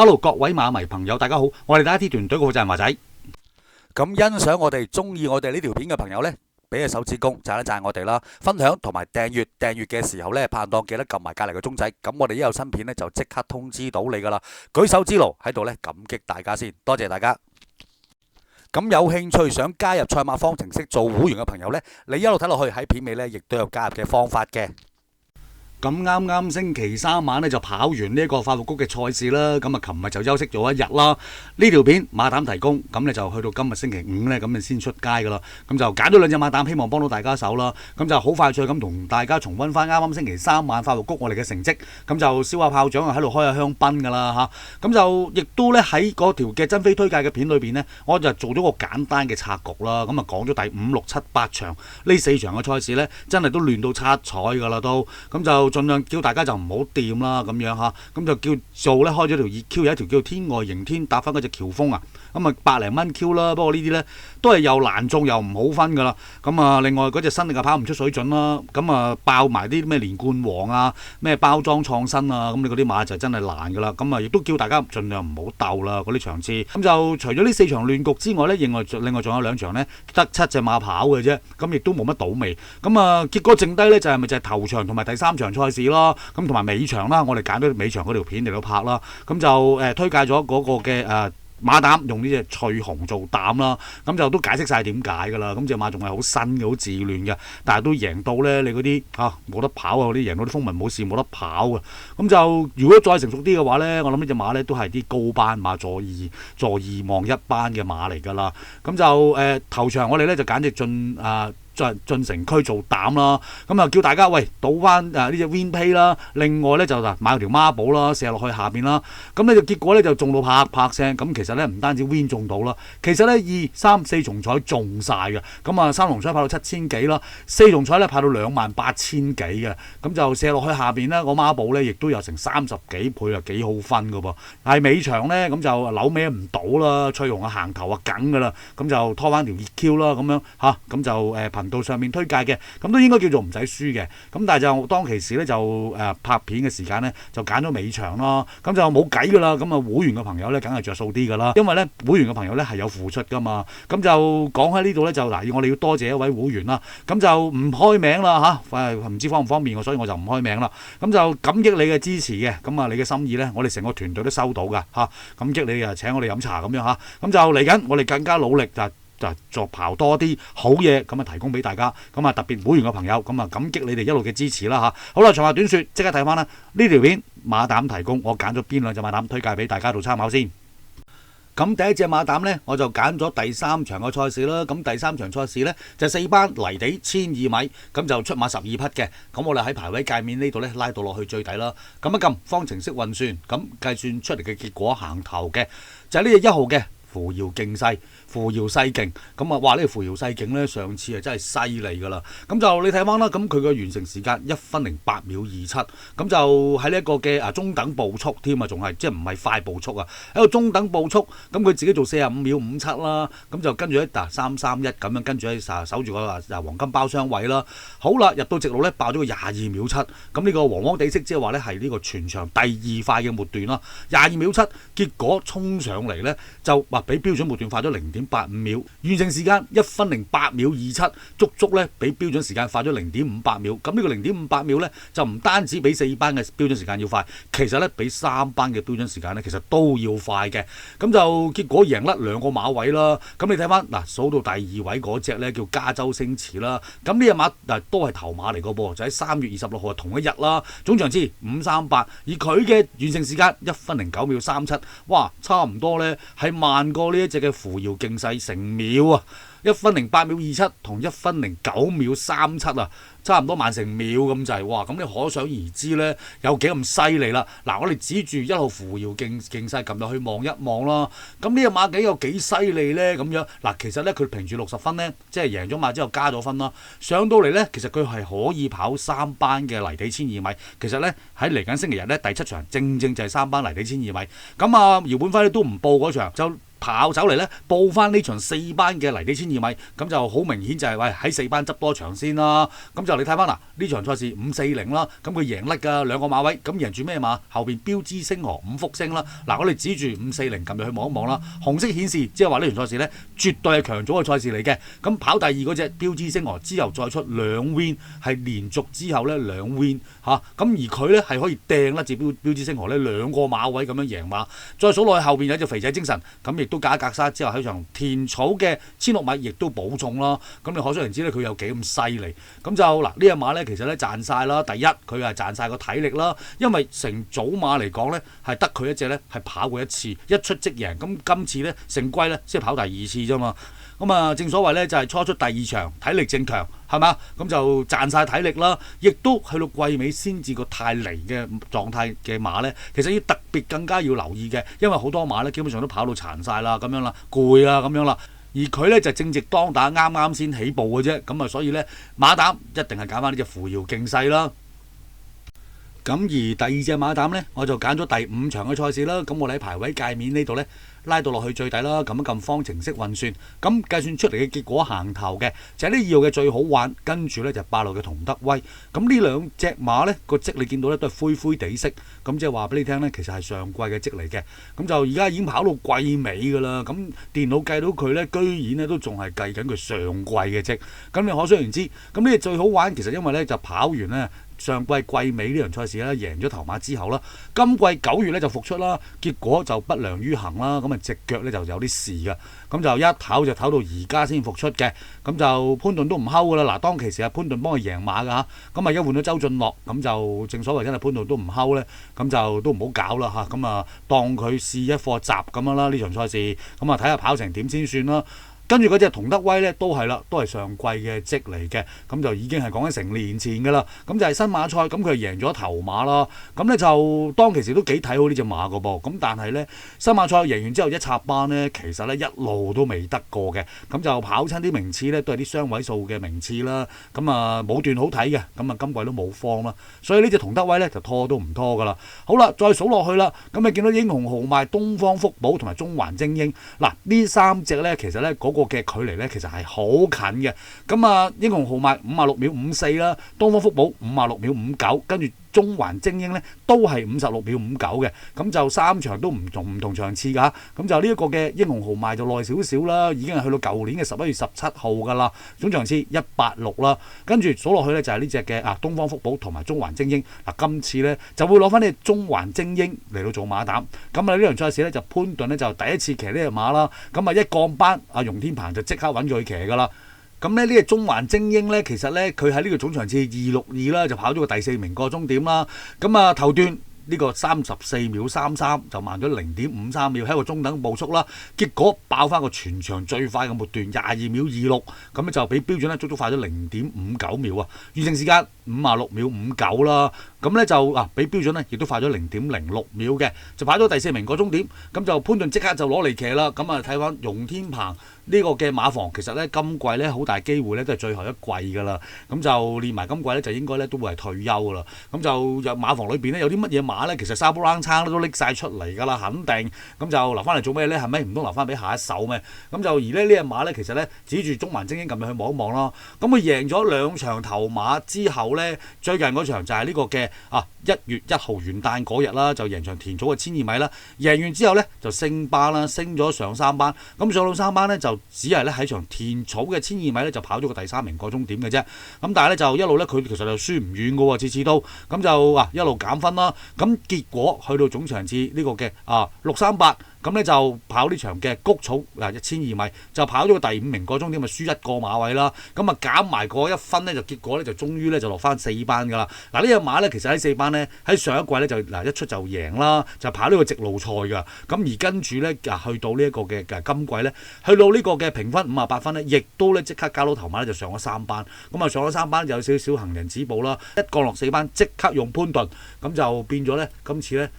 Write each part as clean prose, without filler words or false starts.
Hello， 各位馬迷朋友，大家好，我哋第一 T 團隊嘅負責人華仔。咁欣賞我哋、中意我哋呢條片嘅朋友呢，俾個手指公讚一讚我哋啦，分享同埋訂閱嘅時候呢，拍檔記得撳埋隔離個鐘仔，咁我哋一有新片呢，就即刻通知到你噶啦。舉手之勞喺度呢，感激大家先，多謝大家。咁有興趣想加入賽馬方程式做會員嘅朋友呢，你一路睇落去喺片尾呢，亦都有加入嘅方法嘅。咁啱啱星期三晚咧就跑完呢一個法律局嘅賽事啦，咁啊琴日就休息咗一日啦。呢條片馬膽提供，咁咧就去到今日星期五咧，咁就先出街噶啦。咁就揀咗兩隻馬膽，希望幫到大家手啦。咁就好快脆咁同大家重溫翻啱啱星期三晚法律局我哋嘅成績。咁就燒下炮仗啊，喺度開下香檳噶啦嚇。咁就亦都咧喺嗰條嘅珍飛推介嘅片裏邊呢，我就做咗個簡單嘅策局啦。咁啊講咗第5、6、7、8場呢4場嘅賽事呢，真係都亂到七彩噶啦都。咁就盡量叫大家就唔好掂啦咁樣嚇，咁就叫做咧開咗條熱 Q， 有一條叫做天外迎天搭翻嗰隻喬峰啊，咁啊100零蚊 Q 啦，不過呢啲呢都係又難中又唔好分噶啦。咁啊另外嗰隻新力啊跑唔出水準啦，咁啊爆埋啲咩連冠王啊、咩包裝創新啊，咁你嗰啲馬就真係難噶啦。咁啊亦都叫大家盡量唔好鬥啦嗰啲場次。咁就除咗呢4場亂局之外呢，另外仲有2場呢，得7隻馬跑嘅啫，咁亦都冇乜賭味。咁啊結果剩低呢，就係咪就係頭場同埋第3場賽事咯。咁同埋尾場啦，我哋揀咗尾場嗰條片嚟到拍啦，咁就推介咗嗰個嘅馬膽用呢隻翠紅做膽啦，咁就都解釋晒點解噶啦。咁隻馬仲係好新嘅，好自亂嘅，但係都贏到咧。你嗰啲冇得跑啊，嗰啲贏到啲風雲武士冇得跑啊。咁就如果再成熟啲嘅話咧，我諗呢隻馬咧都係啲高班馬，坐二望一班嘅馬嚟噶啦。咁就頭場我哋咧就揀隻進城區做膽啦，咁啊叫大家喂賭翻呢隻 Win Pay 啦，另外咧就買條孖寶啦，射落去下邊啦，咁呢就結果咧就中到啪啪聲，咁其實咧唔單止 Win 中到啦，其實咧2、3、4重彩中晒嘅，咁啊3龍彩派到7000幾啦，4重彩咧派到28000幾嘅，咁就射落去下邊咧個孖寶咧亦都有成30幾倍啊，幾好分噶噃，但係尾場咧咁就扭尾唔到啦，翠紅啊行頭啊梗噶啦，咁就拖翻條熱 Q 啦，咁樣嚇，咁就頻道上面推介嘅，咁都應該叫做唔使輸嘅。咁但係就當其時咧就拍片嘅時間咧就揀咗尾場咯，咁就冇計噶啦。咁啊會員嘅朋友咧梗係着數啲噶啦，因為咧會員嘅朋友咧係有付出噶嘛。咁就講喺呢度咧就嗱，我哋要多謝一位會員啦。咁就唔開名啦嚇，唔知方唔方便，所以我就唔開名啦。咁就感激你嘅支持嘅，咁啊你嘅心意咧，我哋成個團隊都收到噶嚇。感激你啊請我哋飲茶咁樣嚇。咁就嚟緊我哋更加努力就作刨多啲好嘢咁啊，提供俾大家。咁啊，特別會員嘅朋友，咁啊感激你哋一路嘅支持啦嚇。好啦，長話短説，即刻睇翻啦。呢條片馬膽提供，我揀咗邊兩隻馬膽推介俾大家做參考先。咁第一隻馬膽呢，我就揀咗第3場嘅賽事啦。咁第3場賽事呢，就4班泥地1200米，咁就出馬12匹嘅。咁我哋喺排位界面呢度呢，拉到落去最底啦。咁一撳方程式運算，咁計算出嚟嘅結果行頭嘅就係呢隻1號嘅扶搖競勢，扶搖西勁，咁啊，哇！呢個扶搖西勁咧，上次係真係犀利噶啦。咁就你睇翻啦，咁佢個完成時間1分08秒27，咁就喺呢一個嘅中等步速添啊，仲係即係唔係快步速啊，喺個中等步速，咁佢自己做45秒57啦，咁就跟住喺331咁樣跟住喺守住個黃金包廂位啦。好啦，入到直路咧爆咗個22秒7，咁呢個黃黃地色即係話咧係呢個全場第2快嘅末段啦，22秒7，結果衝上嚟咧就比標準末段快咗0.85秒，完成時間1分08秒27，足咧比標準時間快咗0.58秒。咁呢個0.58秒咧就唔單止比4班嘅標準時間要快，其實咧比3班嘅標準時間咧其實都要快嘅。咁就結果贏甩2個馬位啦。咁你睇翻嗱，數到第2位嗰隻咧叫加州星馳啦。咁呢隻馬都係頭馬嚟個噃，就喺3月26號同一日啦。總場次538，而佢嘅完成時間1分09秒37，哇，差唔多咧係慢過呢一隻嘅扶搖競勢成秒啊！1分08秒27同1分09秒37啊，差唔多慢成秒咁滯，哇！咁你可想而知咧，有幾咁犀利啦！嗱，我哋指住1號扶搖競勢撳入去望一望啦，咁呢隻馬幾有幾犀利咧？咁樣嗱，其實咧佢評住60分咧，即係贏咗馬之後加咗分啦，上到嚟咧，其實佢係可以跑3班嘅泥地1200米。其實咧喺嚟緊星期日咧第7場，正就係3班泥地1200米。咁啊，姚本輝都唔報嗰場就跑走嚟咧報翻呢場4班嘅泥地1000米，咁就好明顯就係喂喺4班執多場先啦。咁就你睇翻嗱呢場賽事540啦，咁佢贏甩㗎2個馬位，咁贏住咩馬？後邊標之星河5福星啦。嗱我哋指住540撳入去望一望啦，紅色顯示即係話呢場賽事咧絕對係強組嘅賽事嚟嘅。咁跑第二嗰隻標之星河之後再出2 win， 係連續之後咧2 win 嚇，咁而佢咧係可以掟甩隻標之星河咧2個馬位咁樣贏馬。再數落去後邊有隻肥仔精神，咁亦都隔一格沙之後喺場田草嘅1600米亦都補重啦。咁你可想而知咧佢有幾咁犀利。咁就嗱呢隻馬咧其實咧賺晒啦。第一佢係賺晒個體力啦，因為成組馬嚟講咧係得佢一隻咧係跑過一次，一出即贏。咁今次咧成季咧先係跑第2次啫嘛。咁啊正所謂咧就係初出第2場體力正強係嘛，咁就賺晒體力啦，亦都去到季尾先至個太離嘅狀態嘅馬咧，其實要特別更加要留意嘅，因為好多馬咧基本上都跑到殘晒啦，咁樣啦，攰啦咁樣啦，而佢咧就正值當打，啱啱先起步嘅啫，咁啊所以咧馬膽一定係揀翻呢隻扶搖勁勢啦。咁而第二隻馬膽呢，我就揀咗第5場嘅賽事啦。咁我哋喺排位界面呢度呢，拉到落去最底啦，撳一撳方程式運算，咁計算出嚟嘅結果行頭嘅就係呢2號嘅最好玩，跟住呢就8號嘅同德威。咁呢兩隻馬呢個積你見到呢都係灰灰地色，咁即係話俾你聽呢，其實係上季嘅積嚟嘅。咁就而家已經跑到季尾㗎啦。咁電腦計到佢呢，居然呢都仲係計緊佢上季嘅積。咁你可想而知，咁呢隻最好玩其實因為呢就跑完呢。上季季尾呢場賽事咧贏咗頭馬之後啦，今季9月咧就復出啦，結果就不良於行啦，咁啊隻腳咧就有啲事㗎，咁就一唞就唞到而家先復出嘅，咁就潘頓都唔睺㗎啦。嗱當其時啊潘頓幫佢贏馬㗎嚇，咁啊一換咗周俊樂，咁就正所謂真係潘頓都唔睺咧，咁就都唔好搞啦嚇，咁啊當佢試一課習咁樣啦呢場賽事，咁啊睇下跑成點先算啦。跟住嗰隻同德威咧都係啦，都係上季嘅積嚟嘅，咁就已經係講緊成年前㗎啦。咁就係新馬賽，咁佢係贏咗頭馬啦。咁咧就當其時都幾睇好呢隻馬㗎噃。咁但係咧新馬賽贏完之後一插班咧，其實咧一路都未得過嘅。咁就跑親啲名次咧都係啲雙位數嘅名次啦。咁啊冇段好睇嘅，咁啊今季都冇放啦。所以呢隻同德威咧就拖都唔拖㗎啦。好啦，再數落去啦。咁你見到英雄豪邁、東方福寶同埋中環精英嗱呢3隻咧，其實咧嗰個嘅距離咧其實係好近嘅，咁啊英雄豪邁56秒54啦，東方福寶56秒59，跟住中環精英咧都係56秒59嘅，咁就3場都唔同場次㗎，咁就呢一個嘅英雄豪邁就耐少少啦，已經係去到舊年嘅11月17號㗎啦，總場次186啦，跟住數落去咧就係呢隻嘅東方福寶同埋中環精英，今次咧就會攞翻呢中環精英嚟到做馬膽，咁啊呢場賽事咧就潘頓咧就第一次騎呢隻馬啦，咁啊一降班容天鵬就即刻揾佢騎㗎啦。咁咧呢個中環精英咧，其實咧佢喺呢個總場次262啦，就跑咗個第4名過終點啦。咁啊頭段呢個34秒33就慢咗0.53秒，喺個中等步速啦。結果爆翻個全場最快嘅末段22秒26，咁咧就比標準咧足足快咗0.59秒啊！完成時間56秒59啦。咁咧就比標準咧亦都快咗0.06秒嘅，就跑咗第4名過終點。咁就潘頓即刻就攞嚟騎啦。咁啊睇翻容天鵬呢個嘅馬房，其實咧今季咧好大機會咧都係最後一季㗎啦。咁就練埋今季咧就應該咧都會係退休㗎啦。咁就入馬房裏邊咧有啲乜嘢馬咧，其實沙煲冷餐都拎晒出嚟㗎啦，肯定。咁就留翻嚟做咩咧？係咪唔通留翻俾下一手咩？咁就而呢隻馬咧，其實咧指住中環精英撳入去望一望啦。咁佢贏咗2場頭馬之後咧，最近嗰場就係呢個嘅1月1號元旦嗰日啦，就贏場田草嘅1002米啦。贏完之後咧就升班啦，升咗上3班。咁上到3班咧就只係咧喺場田草嘅1002米咧就跑咗個第3名過終點嘅啫。咁但係咧就一路咧佢其實就輸唔遠㗎喎，次次都咁就一路減分啦。咁結果去到總場次呢個嘅638。咁咧就跑呢場嘅谷草1002米，就跑咗個第5名過終點，咪輸1個馬位啦。咁啊減埋嗰1分咧，就結果咧就終於咧就落翻4班㗎啦。呢隻馬咧其實喺4班咧喺上一季咧就一出就贏啦，就跑呢個直路賽㗎。咁而跟住咧去到呢一個嘅今季咧，去到呢個嘅評分58分咧，亦都咧即刻交到頭馬咧就上咗3班。咁啊上咗3班有少少行人止步啦，一降落4班即刻用潘頓，咁就變咗咧今次咧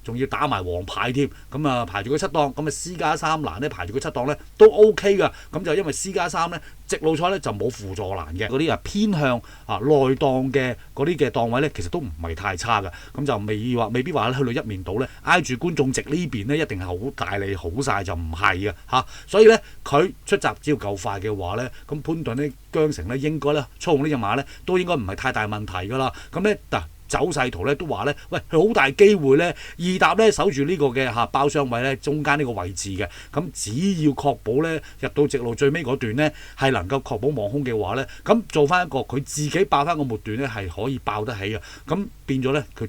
仲要打埋黃牌添，咁啊排住個七檔，咁啊 C+3欄咧排住個七檔咧都 OK 噶，咁就因為 C+3咧直路賽咧就冇輔助欄嘅，嗰啲偏向內檔嘅嗰啲嘅檔位咧，其實都唔係太差噶，咁就未必話去到一面倒咧，挨住觀眾席呢邊咧一定係好大利好晒，就唔係嘅，所以咧佢出閘只要夠快嘅話咧，咁潘頓呢，姜成咧應該咧操控呢隻馬咧都應該唔係太大問題噶啦，咁咧走勢圖咧都話咧，喂，佢好大機會咧，二搭咧守住呢個嘅包廂位咧，中間呢個位置嘅，咁只要確保咧入到直路最尾嗰段咧係能夠確保望空嘅話咧，咁做翻一個佢自己爆翻個末段咧係可以爆得起嘅，咁變咗咧佢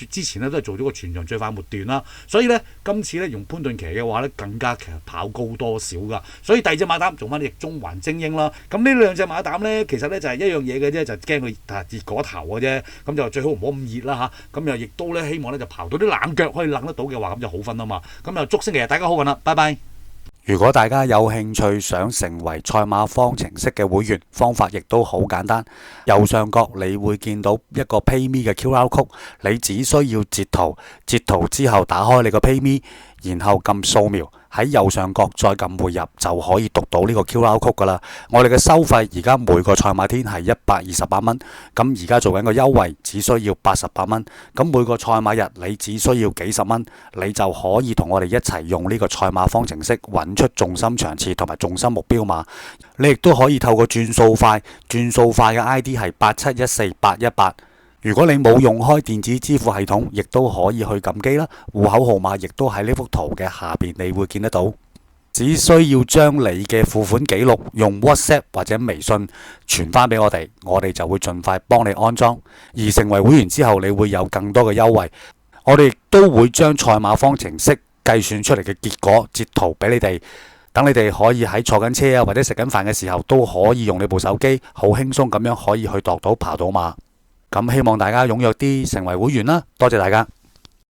之前咧都係做咗個全場最快末段啦，所以咧今次咧用潘頓騎嘅話咧更加其實跑高多少噶，所以第二隻馬膽做翻隻中環精英啦，咁呢兩隻馬膽咧其實咧就係一樣嘢嘅啫，就驚佢熱過頭嘅啫，咁就最好唔好咁熱啦嚇，咁又亦都咧希望咧就刨到啲冷腳可以冷得到嘅話，咁就好分啊嘛。咁就祝星期日大家好運啦，拜拜。如果大家有興趣想成為賽馬方程式嘅會員，方法亦都好簡單。右上角你會見到一個 PayMe 嘅 QR code， 你只需要截圖，截圖之後打開你個 PayMe， 然後撳掃描，喺右上角再撳匯入就可以讀到呢個 QR code 噶啦。我哋嘅收費而家每個賽馬天係128蚊，咁而家做緊個優惠，只需要88蚊。咁每個賽馬日你只需要幾十蚊，你就可以同我哋一齊用呢個賽馬方程式揾出重心場次同埋重心目標碼。你亦都可以透過轉數快嘅 ID 係8714818。如果你冇用開電子支付系統，亦都可以去撳機啦。戶口號碼亦都喺呢幅圖嘅下邊，你會見得到。只需要將你嘅付款記錄用 WhatsApp 或者微信傳翻俾我哋，我哋就會盡快幫你安裝。而成為會員之後，你會有更多嘅優惠。我哋亦都會將賽馬方程式計算出嚟嘅結果截圖俾你哋，等你哋可以喺坐緊車啊或者食緊飯嘅時候都可以用你部手機，好輕鬆咁樣可以去度到跑到馬。咁希望大家踴躍啲成為會員啦，多謝大家。